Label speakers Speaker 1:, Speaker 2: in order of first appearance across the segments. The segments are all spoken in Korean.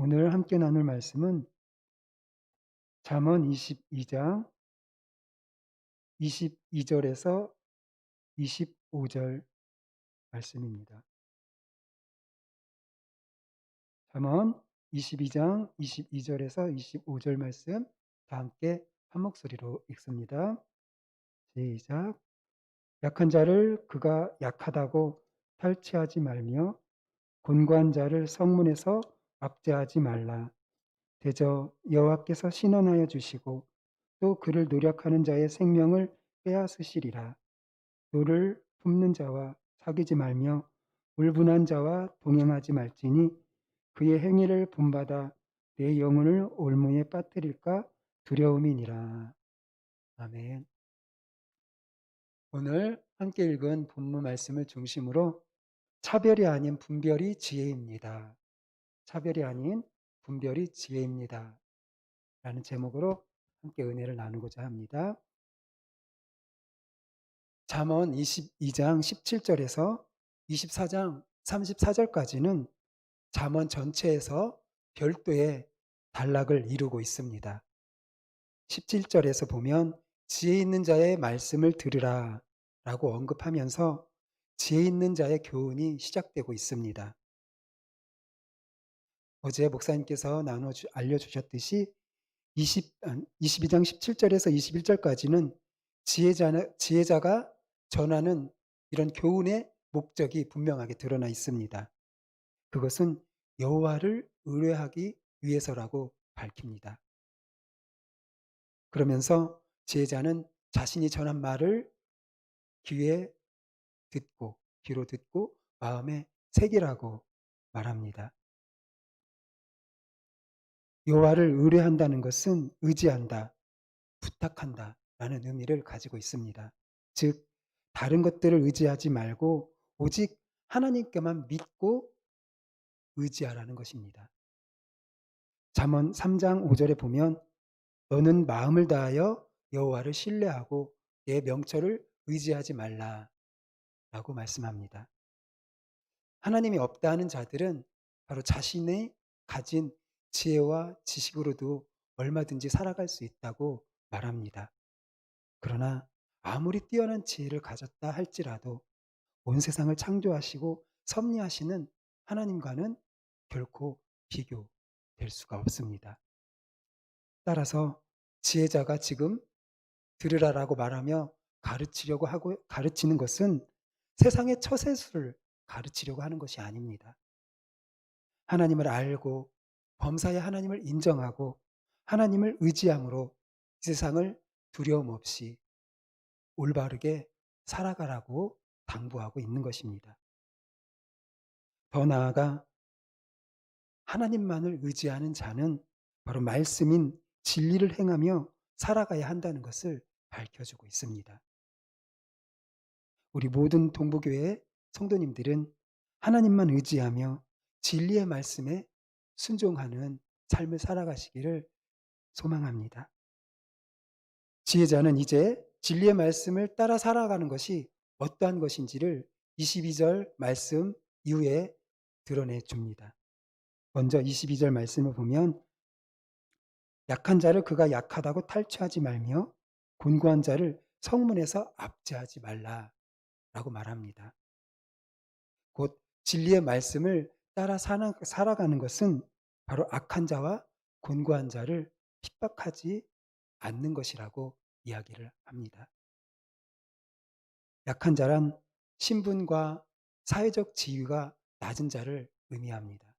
Speaker 1: 오늘 함께 나눌 말씀은 잠언 22장 22절에서 25절 말씀입니다. 잠언 22장 22절에서 25절 말씀 다 함께 한 목소리로 읽습니다. 시작. 약한 자를 그가 약하다고 탈취하지 말며 곤고한 자를 성문에서 압제하지 말라. 대저 여호와께서 신원하여 주시고 또 그를 노력하는 자의 생명을 빼앗으시리라. 노를 품는 자와 사귀지 말며 울분한 자와 동행하지 말지니 그의 행위를 본받아 내 영혼을 올무에 빠뜨릴까 두려움이니라. 아멘. 오늘 함께 읽은 본문 말씀을 중심으로 차별이 아닌 분별이 지혜입니다. 차별이 아닌 분별이 지혜입니다. 라는 제목으로 함께 은혜를 나누고자 합니다. 잠언 22장 17절에서 24장 34절까지는 잠언 전체에서 별도의 단락을 이루고 있습니다. 17절에서 보면 지혜 있는 자의 말씀을 들으라 라고 언급하면서 지혜 있는 자의 교훈이 시작되고 있습니다. 어제 목사님께서 알려주셨듯이 22장 17절에서 21절까지는 지혜자가 전하는 이런 교훈의 목적이 분명하게 드러나 있습니다. 그것은 여호와를 의뢰하기 위해서라고 밝힙니다. 그러면서 지혜자는 자신이 전한 말을 귀로 듣고 마음에 새기라고 말합니다. 여호와를 의뢰한다는 것은 의지한다, 부탁한다 라는 의미를 가지고 있습니다. 즉 다른 것들을 의지하지 말고 오직 하나님께만 믿고 의지하라는 것입니다. 잠언 3장 5절에 보면 너는 마음을 다하여 여호와를 신뢰하고 내 명철을 의지하지 말라라고 말씀합니다. 하나님이 없다 하는 자들은 바로 자신의 가진 지혜와 지식으로도 얼마든지 살아갈 수 있다고 말합니다. 그러나 아무리 뛰어난 지혜를 가졌다 할지라도 온 세상을 창조하시고 섭리하시는 하나님과는 결코 비교될 수가 없습니다. 따라서 지혜자가 지금 들으라라고 말하며 가르치는 것은 세상의 처세술을 가르치려고 하는 것이 아닙니다. 하나님을 알고 범사의 하나님을 인정하고 하나님을 의지함으로 이 세상을 두려움 없이 올바르게 살아가라고 당부하고 있는 것입니다. 더 나아가 하나님만을 의지하는 자는 바로 말씀인 진리를 행하며 살아가야 한다는 것을 밝혀주고 있습니다. 우리 모든 동부교회 성도님들은 하나님만 의지하며 진리의 말씀에 순종하는 삶을 살아가시기를 소망합니다. 지혜자는 이제 진리의 말씀을 따라 살아가는 것이 어떠한 것인지를 22절 말씀 이후에 드러내 줍니다. 먼저 22절 말씀을 보면 약한 자를 그가 약하다고 탈취하지 말며 곤고한 자를 성문에서 압제하지 말라라고 말합니다. 곧 진리의 말씀을 따라 살아가는 것은 바로 악한 자와 곤고한 자를 핍박하지 않는 것이라고 이야기를 합니다. 약한 자란 신분과 사회적 지위가 낮은 자를 의미합니다.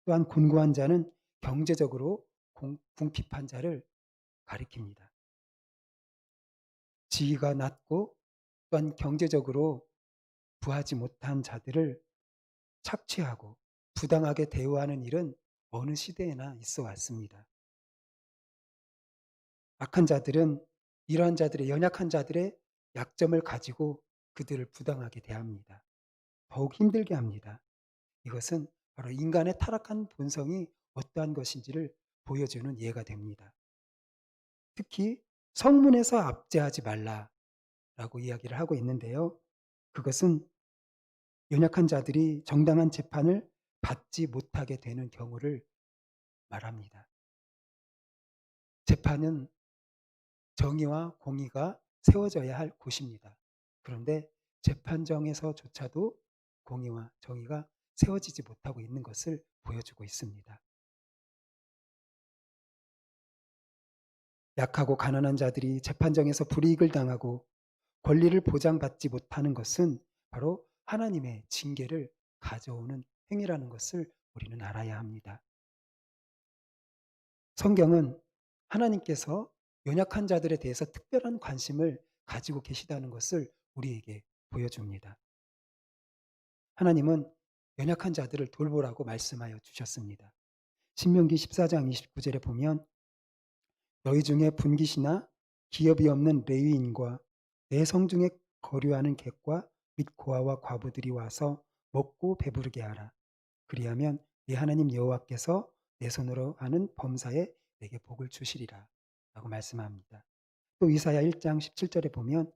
Speaker 1: 또한 곤고한 자는 경제적으로 궁핍한 자를 가리킵니다. 지위가 낮고 또한 경제적으로 부하지 못한 자들을 착취하고 부당하게 대우하는 일은 어느 시대에나 있어 왔습니다. 악한 자들은 이러한 자들의 연약한 자들의 약점을 가지고 그들을 부당하게 대합니다. 더욱 힘들게 합니다. 이것은 바로 인간의 타락한 본성이 어떠한 것인지를 보여주는 예가 됩니다. 특히 성문에서 압제하지 말라라고 이야기를 하고 있는데요. 그것은 연약한 자들이 정당한 재판을 받지 못하게 되는 경우를 말합니다. 재판은 정의와 공의가 세워져야 할 곳입니다. 그런데 재판정에서조차도 공의와 정의가 세워지지 못하고 있는 것을 보여주고 있습니다. 약하고 가난한 자들이 재판정에서 불이익을 당하고 권리를 보장받지 못하는 것은 바로 하나님의 징계를 가져오는 행위라는 것을 우리는 알아야 합니다. 성경은 하나님께서 연약한 자들에 대해서 특별한 관심을 가지고 계시다는 것을 우리에게 보여줍니다. 하나님은 연약한 자들을 돌보라고 말씀하여 주셨습니다. 신명기 14장 29절에 보면 너희 중에 분깃이나 기업이 없는 레위인과 내 성중에 거류하는 객과 및 고아와 과부들이 와서 먹고 배부르게 하라. 그리하면 네 하나님 여호와께서 내 손으로 하는 범사에 내게 복을 주시리라. 라고 말씀합니다. 또 이사야 1장 17절에 보면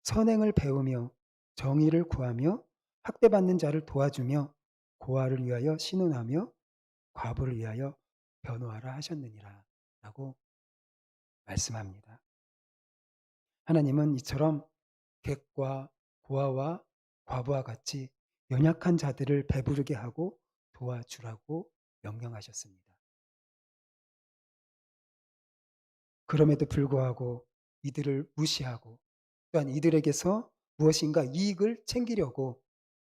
Speaker 1: 선행을 배우며 정의를 구하며 학대받는 자를 도와주며 고아를 위하여 신원하며 과부를 위하여 변호하라 하셨느니라. 라고 말씀합니다. 하나님은 이처럼 객과 고아와 과부와 같이 연약한 자들을 배부르게 하고 도와주라고 명령하셨습니다. 그럼에도 불구하고 이들을 무시하고 또한 이들에게서 무엇인가 이익을 챙기려고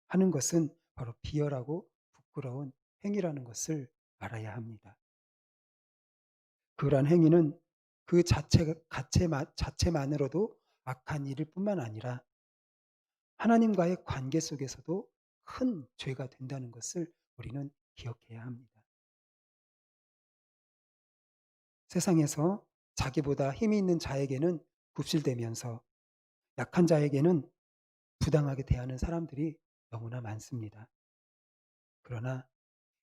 Speaker 1: 하는 것은 바로 비열하고 부끄러운 행위라는 것을 알아야 합니다. 그러한 행위는 그 자체만으로도 악한 일일 뿐만 아니라 하나님과의 관계 속에서도 큰 죄가 된다는 것을 우리는 기억해야 합니다. 세상에서 자기보다 힘이 있는 자에게는 굽실대면서 약한 자에게는 부당하게 대하는 사람들이 너무나 많습니다. 그러나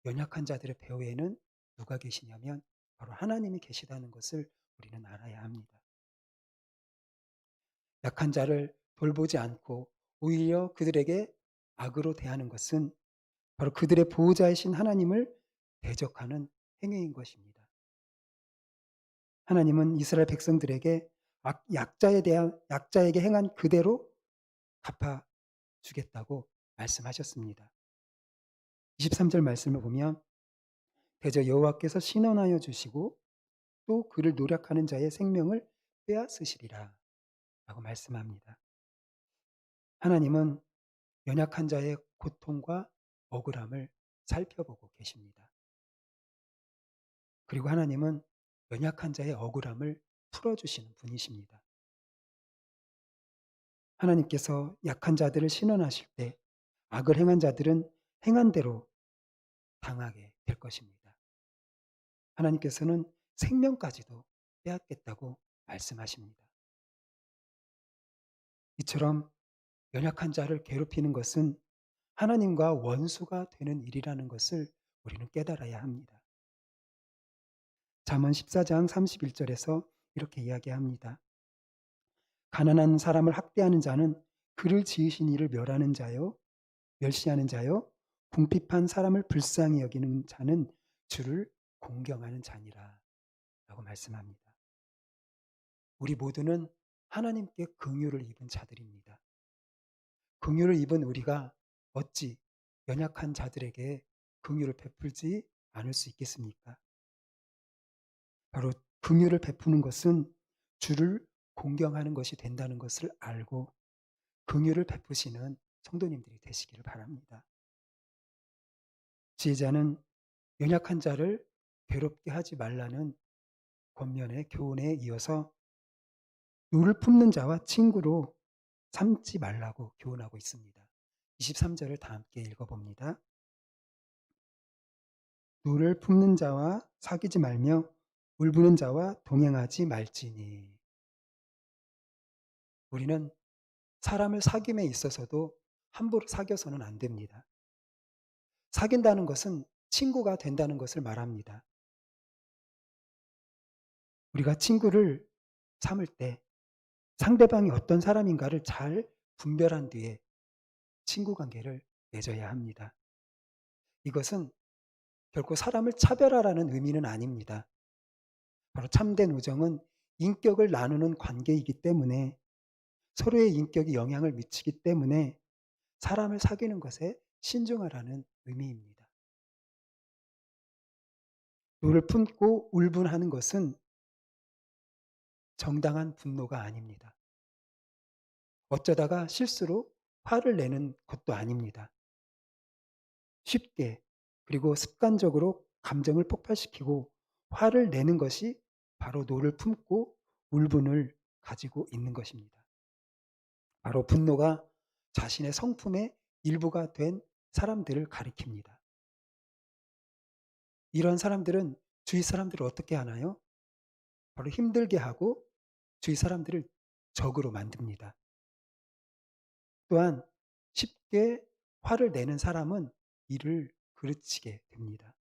Speaker 1: 연약한 자들의 배후에는 누가 계시냐면 바로 하나님이 계시다는 것을 우리는 알아야 합니다. 약한 자를 돌보지 않고 오히려 그들에게 악으로 대하는 것은 바로 그들의 보호자이신 하나님을 대적하는 행위인 것입니다. 하나님은 이스라엘 백성들에게 약자에게 행한 그대로 갚아 주겠다고 말씀하셨습니다. 23절 말씀을 보면 대저 여호와께서 신원하여 주시고 또 그를 노력하는 자의 생명을 빼앗으시리라 라고 말씀합니다. 하나님은 연약한 자의 고통과 억울함을 살펴보고 계십니다. 그리고 하나님은 연약한 자의 억울함을 풀어주시는 분이십니다. 하나님께서 약한 자들을 신원하실 때 악을 행한 자들은 행한 대로 당하게 될 것입니다. 하나님께서는 생명까지도 빼앗겠다고 말씀하십니다. 이처럼 연약한 자를 괴롭히는 것은 하나님과 원수가 되는 일이라는 것을 우리는 깨달아야 합니다. 잠언 14장 31절에서 이렇게 이야기합니다. 가난한 사람을 학대하는 자는 그를 지으신 이를 멸하는 자요, 멸시하는 자요, 궁핍한 사람을 불쌍히 여기는 자는 주를 공경하는 자니라 라고 말씀합니다. 우리 모두는 하나님께 긍휼을 입은 자들입니다. 긍휼을 입은 우리가 어찌 연약한 자들에게 긍휼을 베풀지 않을 수 있겠습니까? 바로 긍휼을 베푸는 것은 주를 공경하는 것이 된다는 것을 알고 긍휼을 베푸시는 성도님들이 되시기를 바랍니다. 지혜자는 연약한 자를 괴롭게 하지 말라는 권면의 교훈에 이어서 노를 품는 자와 친구로 삼지 말라고 교훈하고 있습니다. 23절을 다 함께 읽어봅니다. 노를 품는 자와 사귀지 말며 울부는 자와 동행하지 말지니. 우리는 사람을 사귐에 있어서도 함부로 사귀어서는 안 됩니다. 사귄다는 것은 친구가 된다는 것을 말합니다. 우리가 친구를 삼을 때 상대방이 어떤 사람인가를 잘 분별한 뒤에 친구 관계를 맺어야 합니다. 이것은 결코 사람을 차별하라는 의미는 아닙니다. 바로 참된 우정은 인격을 나누는 관계이기 때문에 서로의 인격이 영향을 미치기 때문에 사람을 사귀는 것에 신중하라는 의미입니다. 노를 품고 울분하는 것은 정당한 분노가 아닙니다. 어쩌다가 실수로 화를 내는 것도 아닙니다. 쉽게 그리고 습관적으로 감정을 폭발시키고 화를 내는 것이 바로 노를 품고 울분을 가지고 있는 것입니다. 바로 분노가 자신의 성품의 일부가 된 사람들을 가리킵니다. 이런 사람들은 주위 사람들을 어떻게 하나요? 바로 힘들게 하고 주위 사람들을 적으로 만듭니다. 또한 쉽게 화를 내는 사람은 이를 그르치게 됩니다.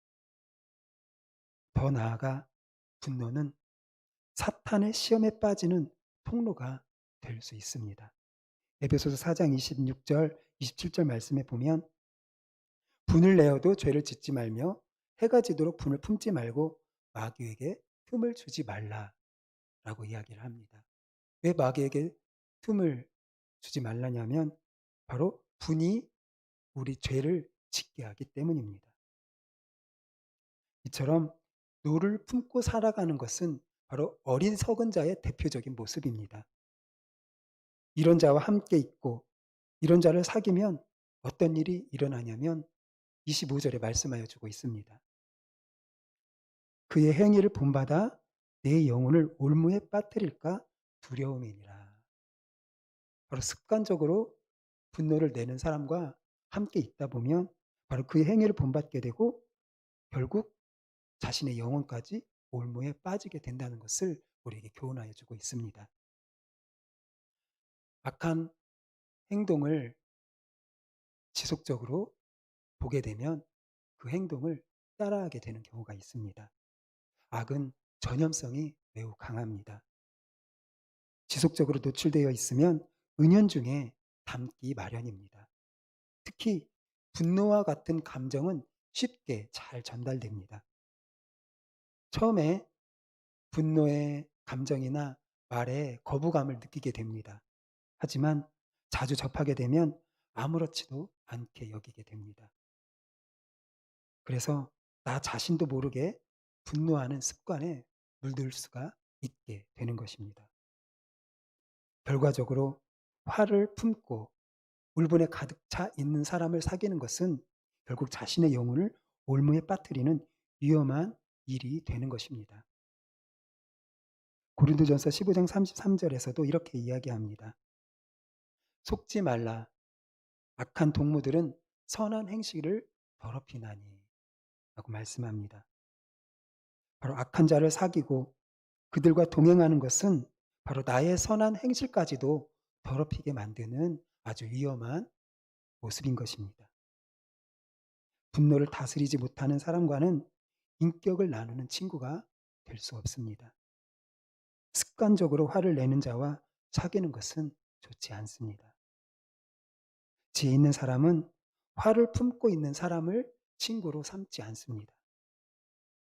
Speaker 1: 더 나아가 분노는 사탄의 시험에 빠지는 통로가 될 수 있습니다. 에베소서 4장 26절, 27절 말씀에 보면 분을 내어도 죄를 짓지 말며 해가 지도록 분을 품지 말고 마귀에게 틈을 주지 말라라고 이야기를 합니다. 왜 마귀에게 틈을 주지 말라냐면 바로 분이 우리 죄를 짓게 하기 때문입니다. 이처럼 노를 품고 살아가는 것은 바로 어리석은 자의 대표적인 모습입니다. 이런 자와 함께 있고 이런 자를 사귀면 어떤 일이 일어나냐면 25절에 말씀하여 주고 있습니다. 그의 행위를 본받아 내 영혼을 올무에 빠뜨릴까 두려움이니라. 바로 습관적으로 분노를 내는 사람과 함께 있다 보면 바로 그의 행위를 본받게 되고 결국 자신의 영혼까지 올무에 빠지게 된다는 것을 우리에게 교훈하여 주고 있습니다. 악한 행동을 지속적으로 보게 되면 그 행동을 따라하게 되는 경우가 있습니다. 악은 전염성이 매우 강합니다. 지속적으로 노출되어 있으면 은연중에 담기 마련입니다. 특히 분노와 같은 감정은 쉽게 잘 전달됩니다. 처음에 분노의 감정이나 말에 거부감을 느끼게 됩니다. 하지만 자주 접하게 되면 아무렇지도 않게 여기게 됩니다. 그래서 나 자신도 모르게 분노하는 습관에 물들 수가 있게 되는 것입니다. 결과적으로 화를 품고 울분에 가득 차 있는 사람을 사귀는 것은 결국 자신의 영혼을 올무에 빠뜨리는 위험한 일이 되는 것입니다. 고린도전서 15장 33절에서도 이렇게 이야기합니다. 속지 말라. 악한 동무들은 선한 행실을 더럽히나니 라고 말씀합니다. 바로 악한 자를 사귀고 그들과 동행하는 것은 바로 나의 선한 행실까지도 더럽히게 만드는 아주 위험한 모습인 것입니다. 분노를 다스리지 못하는 사람과는 인격을 나누는 친구가 될 수 없습니다. 습관적으로 화를 내는 자와 사귀는 것은 좋지 않습니다. 지혜 있는 사람은 화를 품고 있는 사람을 친구로 삼지 않습니다.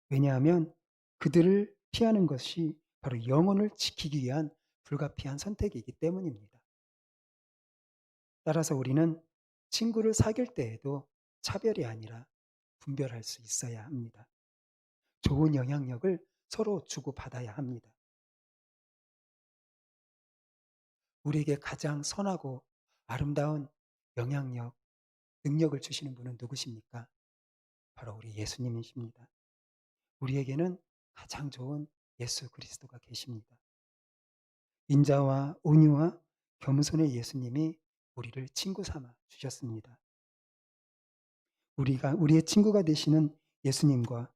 Speaker 1: 왜냐하면 그들을 피하는 것이 바로 영혼을 지키기 위한 불가피한 선택이기 때문입니다. 따라서 우리는 친구를 사귈 때에도 차별이 아니라 분별할 수 있어야 합니다. 좋은 영향력을 서로 주고받아야 합니다. 우리에게 가장 선하고 아름다운 영향력, 능력을 주시는 분은 누구십니까? 바로 우리 예수님이십니다. 우리에게는 가장 좋은 예수 그리스도가 계십니다. 인자와 온유와 겸손의 예수님이 우리를 친구 삼아 주셨습니다. 우리의 친구가 되시는 예수님과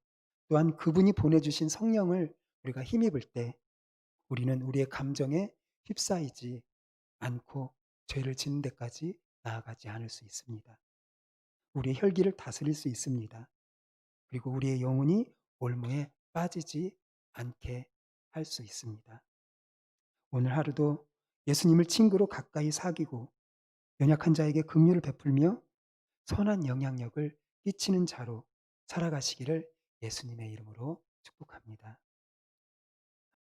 Speaker 1: 또한 그분이 보내주신 성령을 우리가 힘입을 때 우리는 우리의 감정에 휩싸이지 않고 죄를 짓는 데까지 나아가지 않을 수 있습니다. 우리의 혈기를 다스릴 수 있습니다. 그리고 우리의 영혼이 올무에 빠지지 않게 할 수 있습니다. 오늘 하루도 예수님을 친구로 가까이 사귀고 연약한 자에게 긍휼을 베풀며 선한 영향력을 끼치는 자로 살아가시기를 예수님의 이름으로 축복합니다.